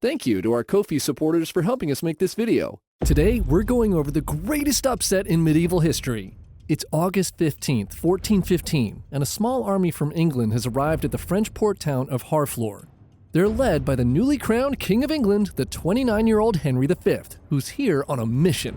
Thank you to our Ko-fi supporters for helping us make this video. Today, we're going over the greatest upset in medieval history. It's August 15th, 1415, and a small army from England has arrived at the French port town of Harfleur. They're led by the newly crowned King of England, the 29-year-old Henry V, who's here on a mission.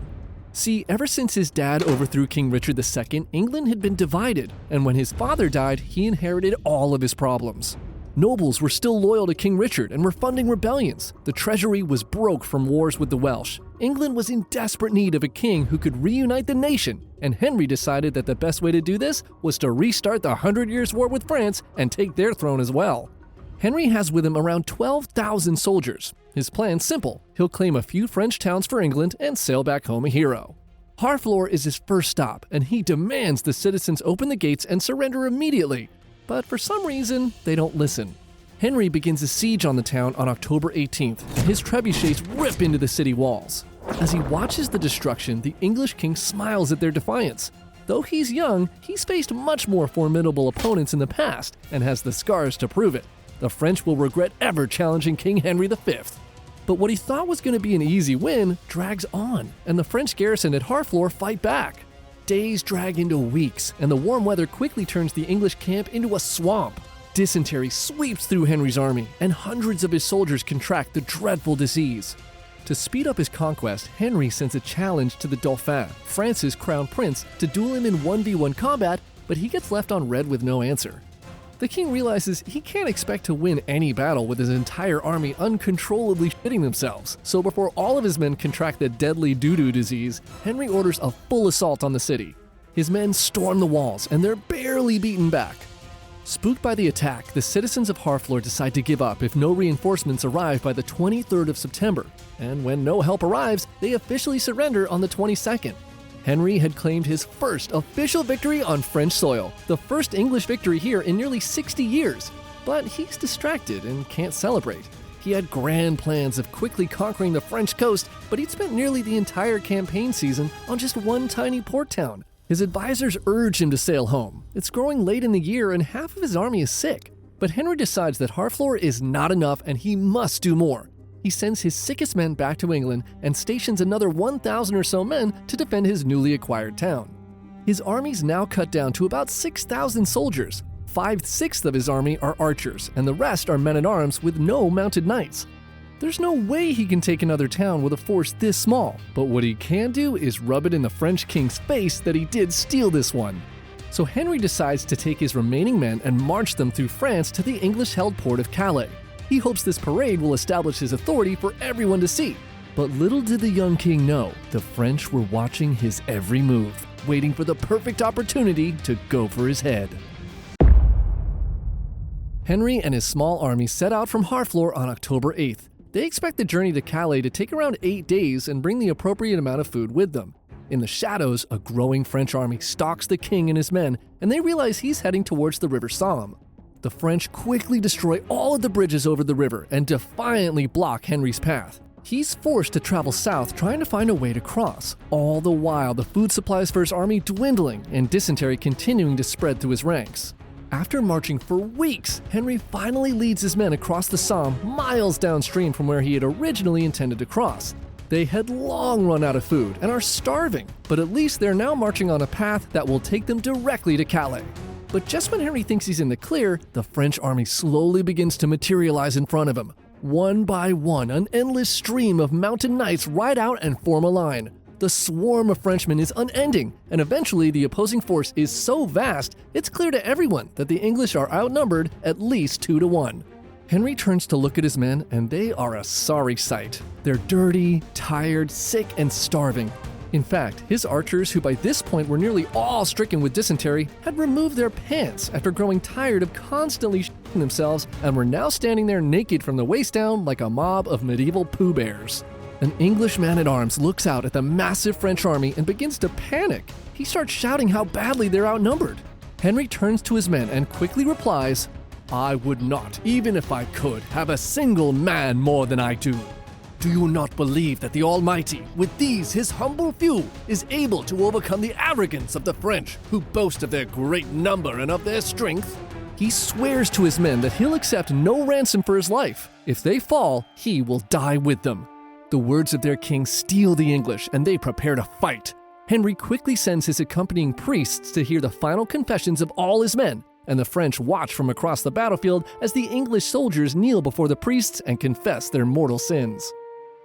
See, ever since his dad overthrew King Richard II, England had been divided, and when his father died, he inherited all of his problems. Nobles were still loyal to King Richard and were funding rebellions. The treasury was broke from wars with the Welsh. England was in desperate need of a king who could reunite the nation, and Henry decided that the best way to do this was to restart the 100 Years' War with France and take their throne as well. Henry has with him around 12,000 soldiers. His plan's simple. He'll claim a few French towns for England and sail back home a hero. Harfleur is his first stop, and he demands the citizens open the gates and surrender immediately. But for some reason, they don't listen. Henry begins a siege on the town on October 18th, and his trebuchets rip into the city walls. As he watches the destruction, the English king smiles at their defiance. Though he's young, he's faced much more formidable opponents in the past and has the scars to prove it. The French will regret ever challenging King Henry V. But what he thought was going to be an easy win drags on, and the French garrison at Harfleur fight back. Days drag into weeks, and the warm weather quickly turns the English camp into a swamp. Dysentery sweeps through Henry's army, and hundreds of his soldiers contract the dreadful disease. To speed up his conquest, Henry sends a challenge to the Dauphin, France's crown prince, to duel him in 1v1 combat, but he gets left on red with no answer. The king realizes he can't expect to win any battle with his entire army uncontrollably shitting themselves, so before all of his men contract the deadly doo-doo disease, Henry orders a full assault on the city. His men storm the walls, and they're barely beaten back. Spooked by the attack, the citizens of Harfleur decide to give up if no reinforcements arrive by the 23rd of September, and when no help arrives, they officially surrender on the 22nd. Henry had claimed his first official victory on French soil, the first English victory here in nearly 60 years. But he's distracted and can't celebrate. He had grand plans of quickly conquering the French coast, but he'd spent nearly the entire campaign season on just one tiny port town. His advisors urge him to sail home. It's growing late in the year and half of his army is sick. But Henry decides that Harfleur is not enough and he must do more. He sends his sickest men back to England and stations another 1,000 or so men to defend his newly acquired town. His army's now cut down to about 6,000 soldiers. 5/6 of his army are archers, and the rest are men-at-arms with no mounted knights. There's no way he can take another town with a force this small, but what he can do is rub it in the French king's face that he did steal this one. So Henry decides to take his remaining men and march them through France to the English-held port of Calais. He hopes this parade will establish his authority for everyone to see. But little did the young king know, the French were watching his every move, waiting for the perfect opportunity to go for his head. Henry and his small army set out from Harfleur on October 8th. They expect the journey to Calais to take around 8 days and bring the appropriate amount of food with them. In the shadows, a growing French army stalks the king and his men, and they realize he's heading towards the River Somme. The French quickly destroy all of the bridges over the river and defiantly block Henry's path. He's forced to travel south trying to find a way to cross, all the while the food supplies for his army dwindling and dysentery continuing to spread through his ranks. After marching for weeks, Henry finally leads his men across the Somme miles downstream from where he had originally intended to cross. They had long run out of food and are starving, but at least they're now marching on a path that will take them directly to Calais. But just when Henry thinks he's in the clear, the French army slowly begins to materialize in front of him. One by one, an endless stream of mounted knights ride out and form a line. The swarm of Frenchmen is unending, and eventually the opposing force is so vast, it's clear to everyone that the English are outnumbered at least 2-1. Henry turns to look at his men, and they are a sorry sight. They're dirty, tired, sick, and starving. In fact, his archers, who by this point were nearly all stricken with dysentery, had removed their pants after growing tired of constantly shitting themselves and were now standing there naked from the waist down like a mob of medieval Pooh Bears. An English man-at-arms looks out at the massive French army and begins to panic. He starts shouting how badly they're outnumbered. Henry turns to his men and quickly replies, "I would not, even if I could, have a single man more than I do. Do you not believe that the Almighty, with these his humble few, is able to overcome the arrogance of the French, who boast of their great number and of their strength? He swears to his men that he'll accept no ransom for his life. If they fall, he will die with them. The words of their king steel the English, and they prepare to fight. Henry quickly sends his accompanying priests to hear the final confessions of all his men, and the French watch from across the battlefield as the English soldiers kneel before the priests and confess their mortal sins.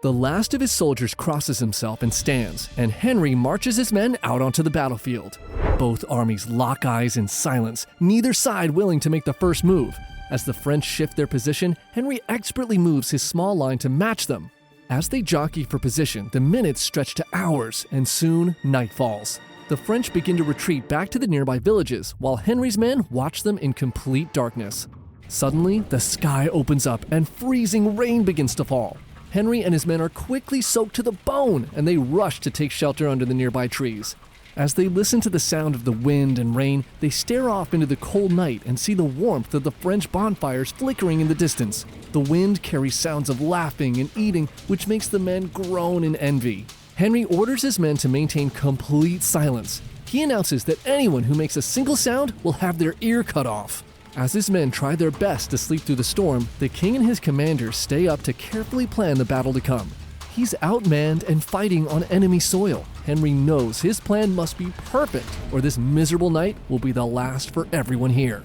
The last of his soldiers crosses himself and stands, and Henry marches his men out onto the battlefield. Both armies lock eyes in silence, neither side willing to make the first move. As the French shift their position, Henry expertly moves his small line to match them. As they jockey for position, the minutes stretch to hours, and soon night falls. The French begin to retreat back to the nearby villages, while Henry's men watch them in complete darkness. Suddenly, the sky opens up and freezing rain begins to fall. Henry and his men are quickly soaked to the bone, and they rush to take shelter under the nearby trees. As they listen to the sound of the wind and rain, they stare off into the cold night and see the warmth of the French bonfires flickering in the distance. The wind carries sounds of laughing and eating, which makes the men groan in envy. Henry orders his men to maintain complete silence. He announces that anyone who makes a single sound will have their ear cut off. As his men try their best to sleep through the storm, the king and his commanders stay up to carefully plan the battle to come. He's outmanned and fighting on enemy soil. Henry knows his plan must be perfect, or this miserable night will be the last for everyone here.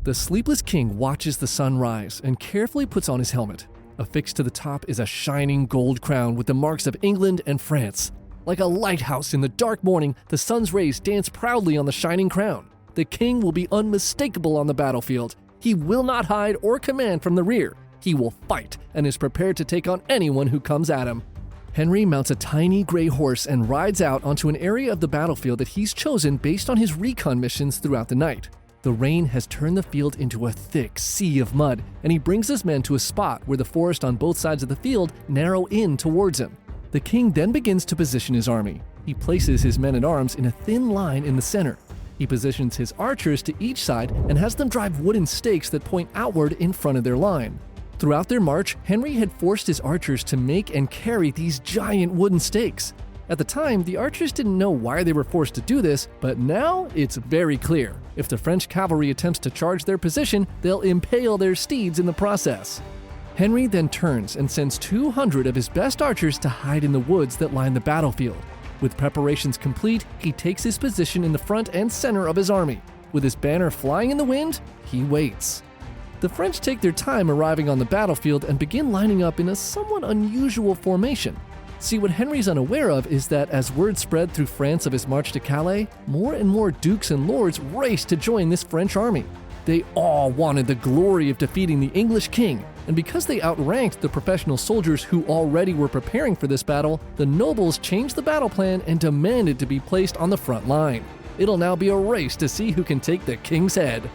The sleepless king watches the sun rise and carefully puts on his helmet. Affixed to the top is a shining gold crown with the marks of England and France. Like a lighthouse in the dark morning, the sun's rays dance proudly on the shining crown. The king will be unmistakable on the battlefield. He will not hide or command from the rear. He will fight and is prepared to take on anyone who comes at him. Henry mounts a tiny gray horse and rides out onto an area of the battlefield that he's chosen based on his recon missions throughout the night. The rain has turned the field into a thick sea of mud, and he brings his men to a spot where the forest on both sides of the field narrow in towards him. The king then begins to position his army. He places his men-at-arms in a thin line in the center. He positions his archers to each side and has them drive wooden stakes that point outward in front of their line. Throughout their march, Henry had forced his archers to make and carry these giant wooden stakes. At the time, the archers didn't know why they were forced to do this, but now it's very clear. If the French cavalry attempts to charge their position, they'll impale their steeds in the process. Henry then turns and sends 200 of his best archers to hide in the woods that line the battlefield. With preparations complete, he takes his position in the front and center of his army. With his banner flying in the wind, he waits. The French take their time arriving on the battlefield and begin lining up in a somewhat unusual formation. See, what Henry's unaware of is that as word spread through France of his march to Calais, more and more dukes and lords raced to join this French army. They all wanted the glory of defeating the English king, and because they outranked the professional soldiers who already were preparing for this battle, the nobles changed the battle plan and demanded to be placed on the front line. It'll now be a race to see who can take the king's head.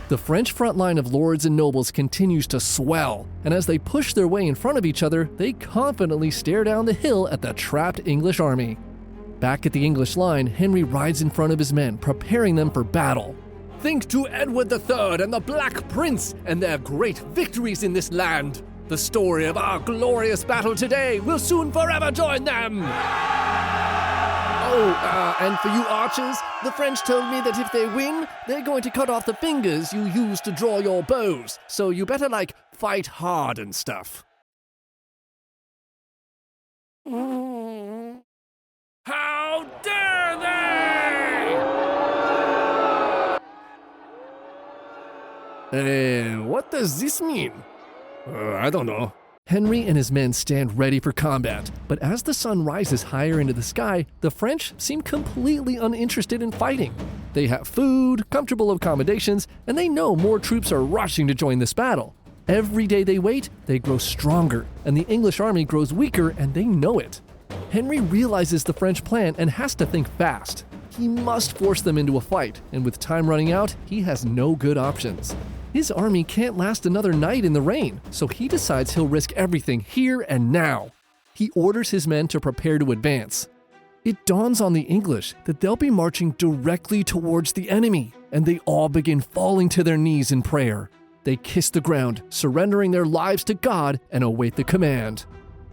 The French front line of lords and nobles continues to swell, and as they push their way in front of each other, they confidently stare down the hill at the trapped English army. Back at the English line, Henry rides in front of his men, preparing them for battle. Think to Edward III and the Black Prince and their great victories in this land. The story of our glorious battle today will soon forever join them. And for you archers, the French told me that if they win, they're going to cut off the fingers you use to draw your bows, so you better, fight hard and stuff. How dare they! What does this mean? I don't know. Henry and his men stand ready for combat, but as the sun rises higher into the sky, the French seem completely uninterested in fighting. They have food, comfortable accommodations, and they know more troops are rushing to join this battle. Every day they wait, they grow stronger, and the English army grows weaker, and they know it. Henry realizes the French plan and has to think fast. He must force them into a fight, and with time running out, he has no good options. His army can't last another night in the rain, so he decides he'll risk everything here and now. He orders his men to prepare to advance. It dawns on the English that they'll be marching directly towards the enemy, and they all begin falling to their knees in prayer. They kiss the ground, surrendering their lives to God, and await the command.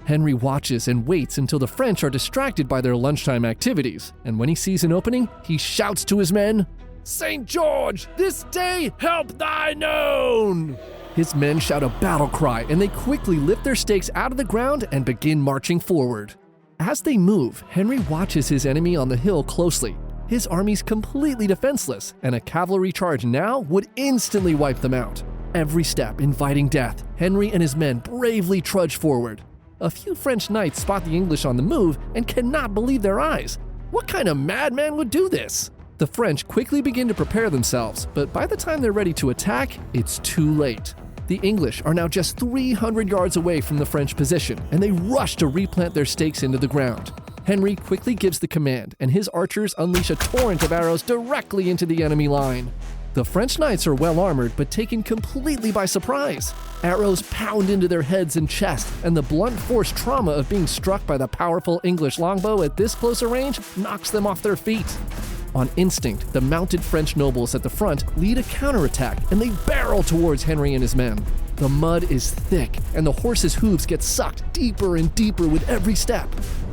Henry watches and waits until the French are distracted by their lunchtime activities, and when he sees an opening, he shouts to his men, "St. George, this day help thine own!" His men shout a battle cry, and they quickly lift their stakes out of the ground and begin marching forward. As they move, Henry watches his enemy on the hill closely. His army's completely defenseless, and a cavalry charge now would instantly wipe them out. Every step inviting death, Henry and his men bravely trudge forward. A few French knights spot the English on the move and cannot believe their eyes. What kind of madman would do this? The French quickly begin to prepare themselves, but by the time they're ready to attack, it's too late. The English are now just 300 yards away from the French position, and they rush to replant their stakes into the ground. Henry quickly gives the command, and his archers unleash a torrent of arrows directly into the enemy line. The French knights are well armored, but taken completely by surprise. Arrows pound into their heads and chest, and the blunt force trauma of being struck by the powerful English longbow at this closer range knocks them off their feet. On instinct, the mounted French nobles at the front lead a counterattack, and they barrel towards Henry and his men. The mud is thick, and the horses' hooves get sucked deeper and deeper with every step.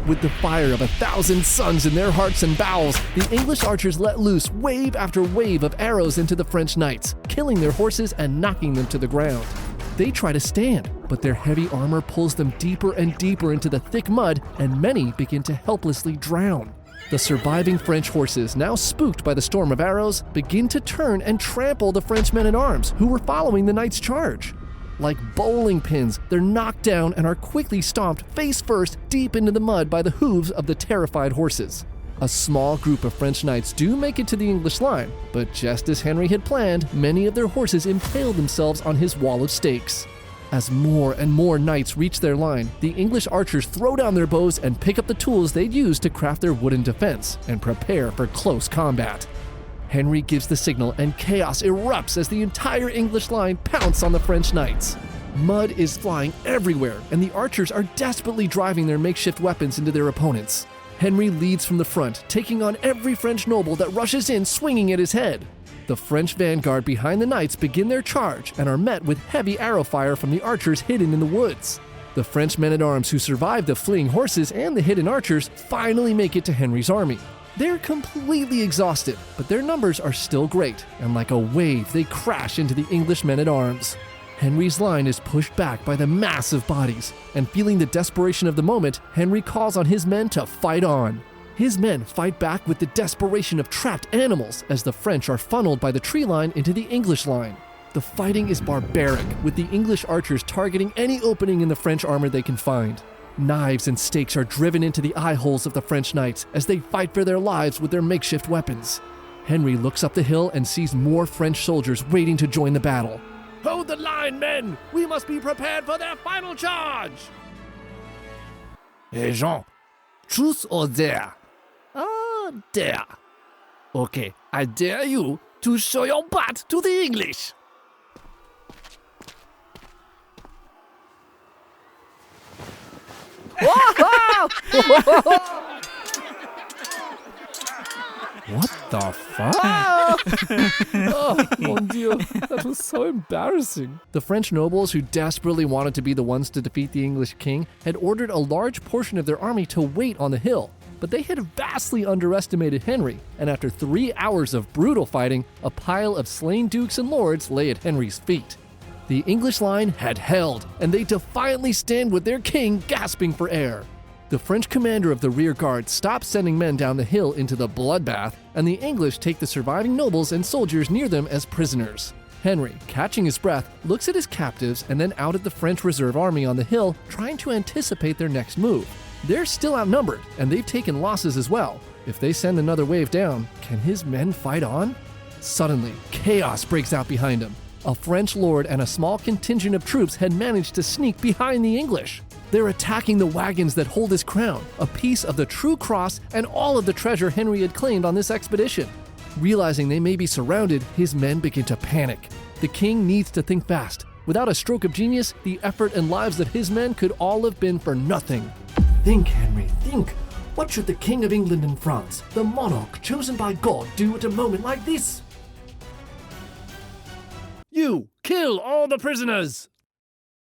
With the fire of 1,000 suns in their hearts and bowels, the English archers let loose wave after wave of arrows into the French knights, killing their horses and knocking them to the ground. They try to stand, but their heavy armor pulls them deeper and deeper into the thick mud, and many begin to helplessly drown. The surviving French horses, now spooked by the storm of arrows, begin to turn and trample the French men-at-arms who were following the knights' charge. Like bowling pins, they're knocked down and are quickly stomped face first deep into the mud by the hooves of the terrified horses. A small group of French knights do make it to the English line, but just as Henry had planned, many of their horses impale themselves on his wall of stakes. As more and more knights reach their line, the English archers throw down their bows and pick up the tools they'd use to craft their wooden defense and prepare for close combat. Henry gives the signal and chaos erupts as the entire English line pounce on the French knights. Mud is flying everywhere, and the archers are desperately driving their makeshift weapons into their opponents. Henry leads from the front, taking on every French noble that rushes in swinging at his head. The French vanguard behind the knights begin their charge and are met with heavy arrow fire from the archers hidden in the woods. The French men-at-arms who survive the fleeing horses and the hidden archers finally make it to Henry's army. They're completely exhausted, but their numbers are still great, and like a wave, they crash into the English men-at-arms. Henry's line is pushed back by the massive bodies, and feeling the desperation of the moment, Henry calls on his men to fight on. His men fight back with the desperation of trapped animals as the French are funneled by the tree line into the English line. The fighting is barbaric, with the English archers targeting any opening in the French armor they can find. Knives and stakes are driven into the eye holes of the French knights as they fight for their lives with their makeshift weapons. Henry looks up the hill and sees more French soldiers waiting to join the battle. "Hold the line, men! We must be prepared for their final charge!" Hey Jean, truth or dare? Dare. Okay, I dare you to show your butt to the English. What the fuck? Oh, mon Dieu, that was so embarrassing. The French nobles who desperately wanted to be the ones to defeat the English king had ordered a large portion of their army to wait on the hill, but they had vastly underestimated Henry, and after 3 hours of brutal fighting, a pile of slain dukes and lords lay at Henry's feet. The English line had held, and they defiantly stand with their king gasping for air. The French commander of the rear guard stops sending men down the hill into the bloodbath, and the English take the surviving nobles and soldiers near them as prisoners. Henry, catching his breath, looks at his captives and then out at the French reserve army on the hill, trying to anticipate their next move. They're still outnumbered, and they've taken losses as well. If they send another wave down, can his men fight on? Suddenly, chaos breaks out behind him. A French lord and a small contingent of troops had managed to sneak behind the English. They're attacking the wagons that hold his crown, a piece of the true cross, and all of the treasure Henry had claimed on this expedition. Realizing they may be surrounded, his men begin to panic. The king needs to think fast. Without a stroke of genius, the effort and lives of his men could all have been for nothing. Think, Henry, think. What should the King of England and France, the monarch chosen by God, do at a moment like this? You, kill all the prisoners!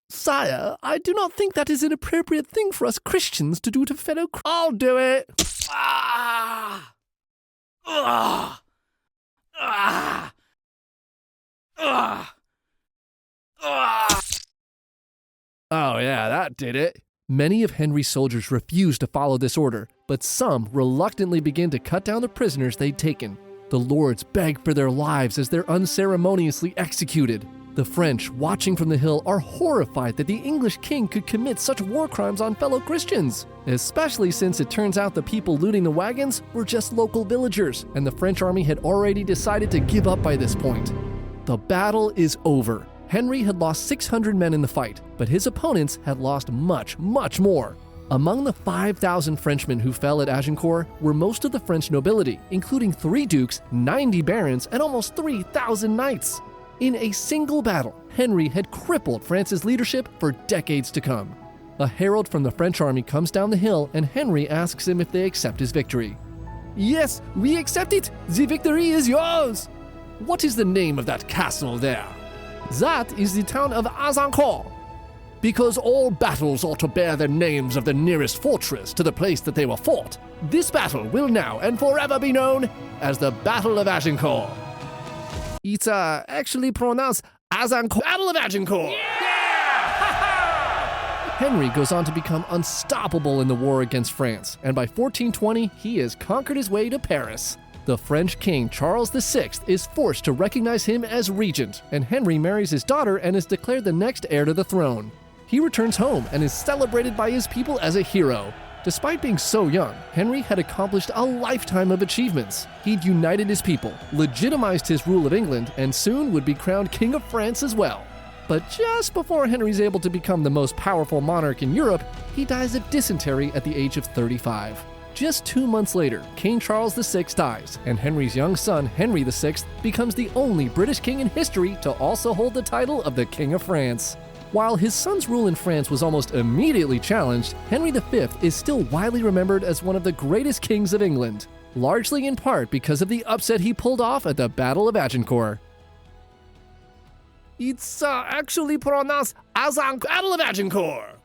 Sire, I do not think that is an appropriate thing for us Christians to do to fellow I'll do it! Ah! Ah! Ah! Ah! Ah! Oh yeah, that did it. Many of Henry's soldiers refused to follow this order, but some reluctantly began to cut down the prisoners they'd taken. The lords begged for their lives as they're unceremoniously executed. The French, watching from the hill, are horrified that the English king could commit such war crimes on fellow Christians, especially since it turns out the people looting the wagons were just local villagers, and the French army had already decided to give up by this point. The battle is over. Henry had lost 600 men in the fight, but his opponents had lost much, much more. Among the 5,000 Frenchmen who fell at Agincourt were most of the French nobility, including 3 dukes, 90 barons, and almost 3,000 knights. In a single battle, Henry had crippled France's leadership for decades to come. A herald from the French army comes down the hill, and Henry asks him if they accept his victory. Yes, we accept it. The victory is yours. What is the name of that castle there? That is the town of Agincourt. Because all battles ought to bear the names of the nearest fortress to the place that they were fought, this battle will now and forever be known as the Battle of Agincourt. It's actually pronounced Agincourt. Battle of Agincourt! Henry goes on to become unstoppable in the war against France, and by 1420, he has conquered his way to Paris. The French king Charles VI is forced to recognize him as regent, and Henry marries his daughter and is declared the next heir to the throne. He returns home and is celebrated by his people as a hero. Despite being so young, Henry had accomplished a lifetime of achievements. He'd united his people, legitimized his rule of England, and soon would be crowned King of France as well. But just before Henry's able to become the most powerful monarch in Europe, he dies of dysentery at the age of 35. Just 2 months later, King Charles VI dies, and Henry's young son, Henry VI, becomes the only British king in history to also hold the title of the King of France. While his son's rule in France was almost immediately challenged, Henry V is still widely remembered as one of the greatest kings of England, largely in part because of the upset he pulled off at the Battle of Agincourt. It's actually pronounced Battle of Agincourt.